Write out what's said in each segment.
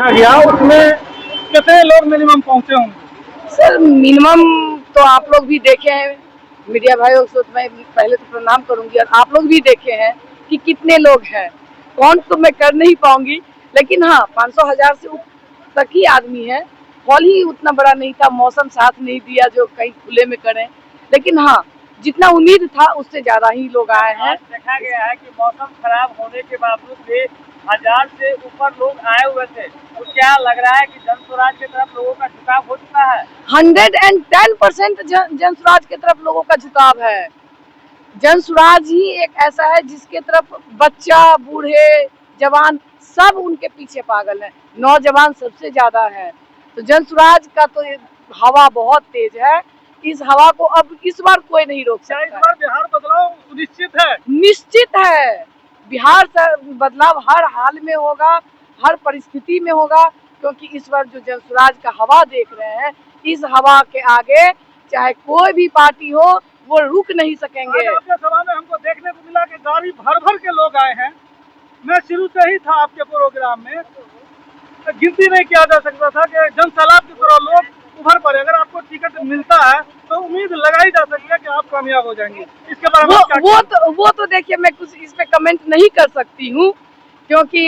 गया उसमें कितने लोग मिनिमम पहुंचे होंगे? सर मिनिमम तो आप लोग भी देखे हैं, मीडिया भाइयों को तो मैं पहले तो प्रणाम करूंगी, और आप लोग भी देखे हैं कि कितने लोग हैं। कौन तो मैं कर नहीं पाऊंगी, लेकिन हाँ 500,000 से तक ही आदमी है। हॉल ही उतना बड़ा नहीं था, मौसम साथ नहीं दिया जो कहीं खुले में करें, लेकिन हाँ जितना उम्मीद था उससे ज्यादा ही लोग आए हैं। देखा गया है कि मौसम खराब होने के बावजूद भी 1000 से ऊपर लोग आए हुए थे, तो क्या लग रहा है कि जन स्वराज की तरफ लोगों का झुकाव हो चुका है? 110% जन स्वराज की तरफ लोगों का झुकाव है। जन स्वराज ही एक ऐसा है जिसके तरफ बच्चा, बूढ़े, जवान सब उनके पीछे पागल है। नौजवान सबसे ज्यादा है। तो जन स्वराज का तो हवा बहुत तेज है। इस हवा को अब इस बार कोई नहीं रोक सकता। इस बार बिहार बदलाव सुनिश्चित है? निश्चित है, बिहार बदलाव हर हाल में होगा, हर परिस्थिति में होगा, क्योंकि इस बार जो जन स्वराज का हवा देख रहे हैं, इस हवा के आगे चाहे कोई भी पार्टी हो वो रुक नहीं सकेंगे। आपके सभा में हमको देखने को मिला कि गाड़ी भर भर के लोग आए हैं। मैं शुरू से ही था आपके प्रोग्राम में, तो गिनती नहीं किया जा सकता था कि जन सैलाब की तरह लोग उभर पड़े। अगर आपको टिकट मिलता है तो उम्मीद लगाई जा सकती है कि आप कामयाब हो जाएंगे। इसके बारे में वो तो देखिए, मैं कुछ इस पे कमेंट नहीं कर सकती हूँ, क्योंकि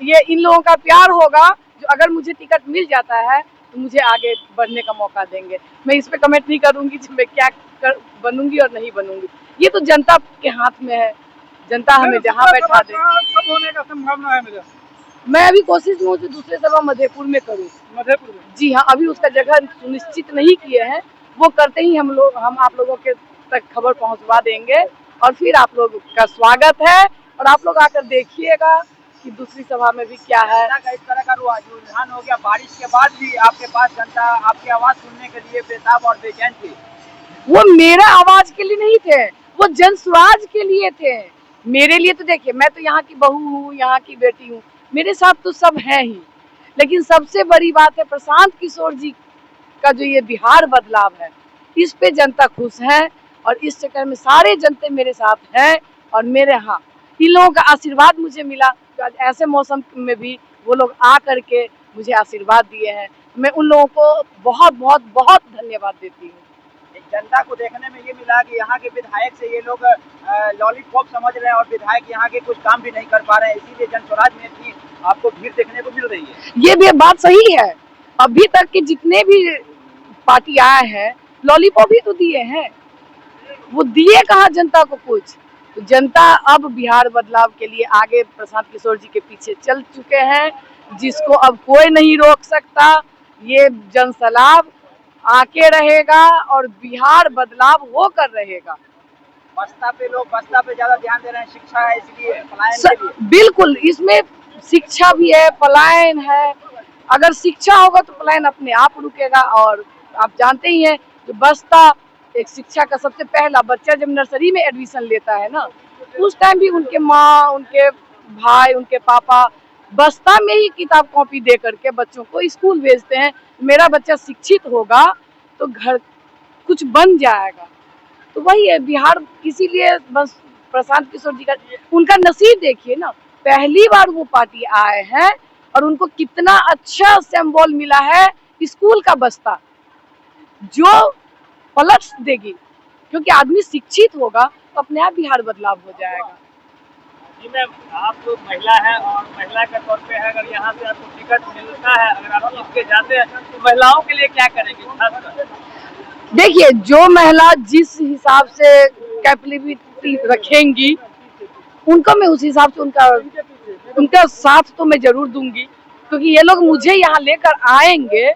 ये इन लोगों का प्यार होगा जो अगर मुझे टिकट मिल जाता है तो मुझे आगे बढ़ने का मौका देंगे। मैं इस पे कमेंट नहीं करूंगी कि मैं क्या बनूंगी और नहीं बनूंगी। ये तो जनता के हाथ में है, जनता हमें जहाँ बैठा दे। कब होने का संभावना है? मेरा मैं अभी कोशिश में हूँ जो दूसरे सभा मधेपुर में करूँ। मधेपुर में? जी हाँ, अभी उसका जगह सुनिश्चित नहीं किए हैं, वो करते ही हम आप लोगों के तक खबर पहुंचवा देंगे, और फिर आप लोग का स्वागत है, और आप लोग आकर देखिएगा कि दूसरी सभा में भी क्या है। इस तरह का रुझान हो गया, बारिश के बाद भी आपके पास जनता आपकी आवाज सुनने के लिए बेताब और बेचैन थी। वो मेरा आवाज के लिए नहीं थे, वो जन स्वराज के लिए थे। मेरे लिए तो देखिए, मैं तो यहाँ की बहू हूँ, यहाँ की बेटी हूँ, मेरे साथ तो सब है ही, लेकिन सबसे बड़ी बात है प्रशांत किशोर जी का जो ये बिहार बदलाव है, इस पे जनता खुश है, और इस चक्कर में सारे जनते मेरे साथ हैं। और मेरे इन लोगों का आशीर्वाद मुझे मिला, तो आज ऐसे मौसम में भी वो लोग आ करके मुझे आशीर्वाद दिए हैं। मैं उन लोगों को बहुत बहुत बहुत धन्यवाद देती हूँ। जनता को देखने में ये मिला कि यहाँ के विधायक से ये लोग लॉलीपॉप समझ रहे हैं, और विधायक यहाँ के कुछ काम भी नहीं कर पा रहे हैं, इसीलिए जन स्वराज में भी आपको भीड़ देखने को मिल रही है। ये भी बात सही है। अभी तक के जितने भी पार्टी आए हैं लॉलीपॉप ही तो दिए हैं, वो दिए कहाँ जनता को कुछ। तो जनता अब बिहार बदलाव के लिए आगे प्रशांत किशोर जी के पीछे चल चुके हैं, जिसको अब कोई नहीं रोक सकता। ये जन सैलाब आके रहेगा और बिहार बदलाव होकर रहेगा। बस्ता पे ज्यादा ध्यान दे रहे हैं, शिक्षा है इसलिए, पलायन बिल्कुल, इसमें शिक्षा भी है, पलायन है। अगर शिक्षा होगा तो पलायन अपने आप रुकेगा। और आप जानते ही हैं जो बस्ता एक शिक्षा का सबसे पहला, बच्चा जब नर्सरी में एडमिशन लेता है ना, उस टाइम भी उनके माँ, उनके भाई, उनके पापा बस्ता में ही किताब कॉपी दे करके बच्चों को स्कूल भेजते हैं। मेरा बच्चा शिक्षित होगा तो घर कुछ बन जाएगा। तो वही है बिहार, इसीलिए बस प्रशांत किशोर जी का उनका नसीब देखिए ना, पहली बार वो पार्टी आए हैं और उनको कितना अच्छा सिंबल मिला है, स्कूल का बस्ता, जो पलट देगी। क्योंकि आदमी शिक्षित होगा तो अपने आप बिहार बदलाव हो जाएगा। जी मैम, आप तो महिला हैं, और महिला के तौर पे है, अगर यहाँ से आपको टिकट मिलता है, अगर आप जीत के जाते हैं तो महिलाओं के लिए क्या करेंगे खासकर? देखिए, जो महिला जिस हिसाब से कैपेबिलिटी रखेंगी उनको मैं उस हिसाब से उनका साथ तो मैं जरूर दूंगी, क्योंकि ये लोग मुझे यहाँ लेकर आएंगे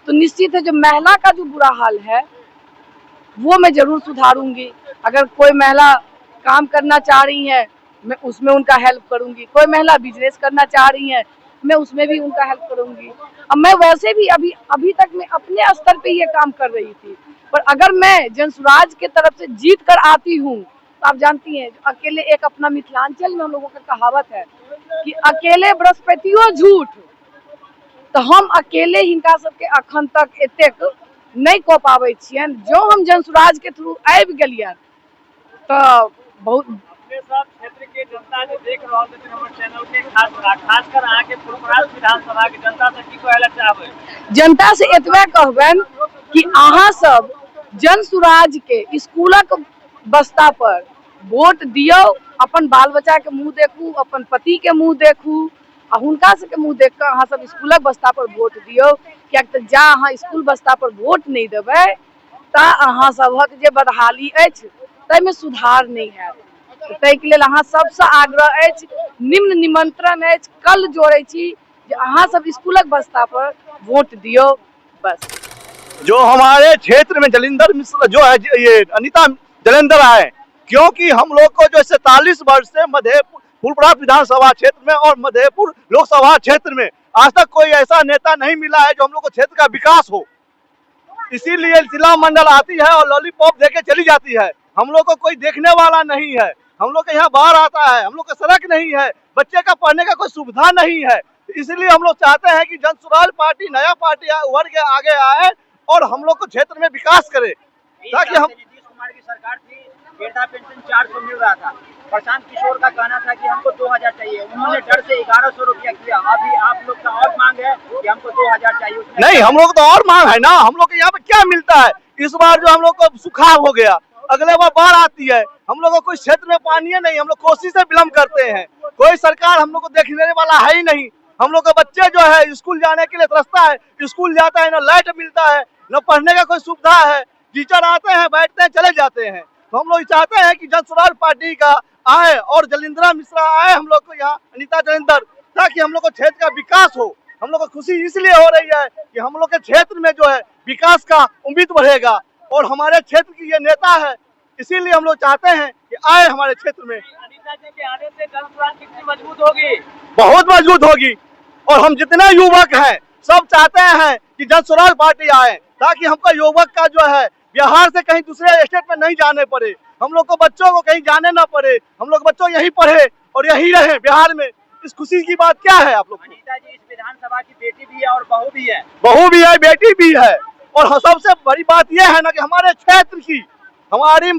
तो निश्चित है जो महिला का जो बुरा हाल है वो मैं जरूर सुधारूंगी। अगर कोई महिला काम करना चाह रही है मैं उसमें उनका हेल्प करूंगी, कोई महिला बिजनेस करना चाह रही है मैं उसमें भी उनका हेल्प करूंगी। अब मैं वैसे भी अभी तक मैं अपने स्तर पे ये काम कर रही थी, पर अगर मैं जन स्वराज के तरफ से जीत कर आती हूँ तो आप जानती हैं अकेले, एक अपना मिथिलांचल में हम लोगों का कहावत है कि अकेले बृहस्पतियो झूठ, तो हम अकेले हिनका सबके अखन तक एतेक नहीं कऽ पाबै छियनि। जो हम जन स्वराज के थ्रू आबि गेलियनि तो बहुत सब क्षेत्र के जनता जो देख रहा है हमर चैनल के खासकर अहाँ के फुलपरास विधानसभा के जनता से की कहला चाहबै? जनता से एतबे कहबनि कि अहाँ सब जन सुराज के स्कूलक बस्ता पर वोट दियौ, अपन बाल बच्चा के मुँह देखू, अपन पति के मुँह देखू आ हुनका सबके मुँह देख कऽ अहाँ सब स्कूलक बस्ता पर वोट दियौ। कियाक तऽ जा अहाँ स्कूल बस्ता पर वोट नहीं देबै ता अहाँ सभक जे बदहाली अछि ताहिमे सुधार नहीं हैत। ताहिके लेल अहाँ सबसँ आग्रह अछि, निम्न निमंत्रण अछि, कल जोड़ै छी जे अहाँ सब स्कूलक बस्ता पर वोट दियो। बस जो हमारे क्षेत्र में जलिंदर मिश्र जो है, ये अनीता जलेंदर आए, क्योंकि हम लोग को जो 47 वर्ष से मधेपुर फुलपरास विधानसभा क्षेत्र में और मधेपुर लोकसभा क्षेत्र में आज तक कोई ऐसा नेता नहीं मिला है जो हम लोग को क्षेत्र का विकास हो। इसीलिए जिला मंडल आती है और लॉलीपॉप देके चली जाती है, हम लोग को कोई देखने वाला नहीं है। हम लोग के यहाँ बाढ़ आता है, हम लोग का सड़क नहीं है, बच्चे का पढ़ने का कोई सुविधा नहीं है। इसलिए हम लोग चाहते हैं कि जन सुराज पार्टी नया पार्टी उभर के आगे आए और हम लोग को क्षेत्र में विकास करे, ताकि हम नीतीश कुमार की सरकार थी, वृद्धा पेंशन 400 मिल रहा था। प्रशांत किशोर का कहना था कि हमको 2000 चाहिए, उन्होंने डर से 1100 रुपया किया। अभी आप लोग का और मांग है कि हमको 2000 चाहिए। नहीं, हम लोग तो और मांग है ना, हम लोग के यहाँ पे क्या मिलता है? इस बार जो हम लोग को सुखाड़ हो गया, अगले बार बाढ़ आती है, हम लोग को कोई क्षेत्र में पानी है नहीं, हम लोग कोसी से विलम्ब करते हैं, कोई सरकार हम लोग को देखने वाला है ही नहीं। हम लोग के बच्चे जो है स्कूल जाने के लिए रास्ता है, स्कूल जाता है, न लाइट मिलता है, न पढ़ने का कोई सुविधा है। टीचर आते हैं, बैठते हैं, चले जाते हैं। तो हम लोग चाहते हैं कि जन सुराज पार्टी का आए और जलिंद्रा मिश्रा आए हम लोग को यहाँ, अनीता जलेंदर, ताकि हम लोग को क्षेत्र का विकास हो। हम लोग को खुशी इसलिए हो रही है कि हम लोग के क्षेत्र में जो है विकास का उम्मीद बढ़ेगा और हमारे क्षेत्र की ये नेता है, इसीलिए हम लोग चाहते हैं कि आए हमारे क्षेत्र में। अनीता जी के आने से जन सुराज कितनी मजबूत होगी? बहुत मजबूत होगी और हम जितने युवक हैं सब चाहते हैं कि जन सुराज पार्टी आए, ताकि हमका युवक का जो है बिहार से कहीं दूसरे स्टेट में नहीं जाने पड़े, हम लोग को बच्चों को कहीं जाने ना पड़े, हम लोग बच्चों यहीं पढ़े और यहीं रहे बिहार में। इस खुशी की बात क्या है आप लोग? अनीता जी इस विधानसभा की बेटी भी है और बहू भी है। बहू भी है, बेटी भी है, और सबसे बड़ी बात यह है ना कि हमारे क्षेत्र की, हमारी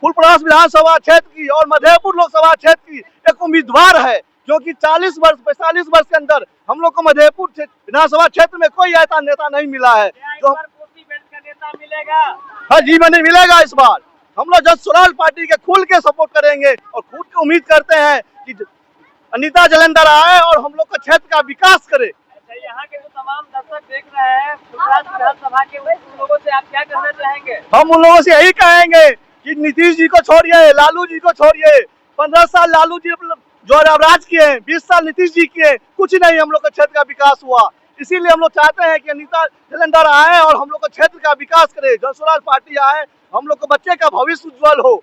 फुलपरास विधानसभा क्षेत्र की और मधेपुर लोकसभा क्षेत्र की एक उम्मीदवार है, क्योंकि 45 वर्ष के अंदर हम लोग को मधेपुर विधानसभा क्षेत्र में कोई ऐसा नेता नहीं मिला है जो का नेता मिलेगा। हाँ जी, मैंने मिलेगा इस बार। हम लोग जन सुराज पार्टी के खुल के सपोर्ट करेंगे और खुद की उम्मीद करते हैं कि अनीता जलेंदर आए और हम लोग का क्षेत्र का विकास करे। अच्छा, यहाँ के जो तमाम दर्शक देख रहे हैं फुलपरास विधानसभा के, उन लोगों से आप क्या कहना चाहेंगे? हम उन लोगों से यही कहेंगे कि नीतीश जी को छोड़िए, लालू जी को छोड़िए। 15 साल लालू जी जो राज किए हैं, 20 साल नीतीश जी किए, कुछ नहीं हम लोग का क्षेत्र का विकास हुआ। इसीलिए हम लोग चाहते हैं कि अनीता जलेंदर आए और हम लोग का क्षेत्र का विकास करे, जन सुराज पार्टी आए, हम लोग को बच्चे का भविष्य उज्जवल हो।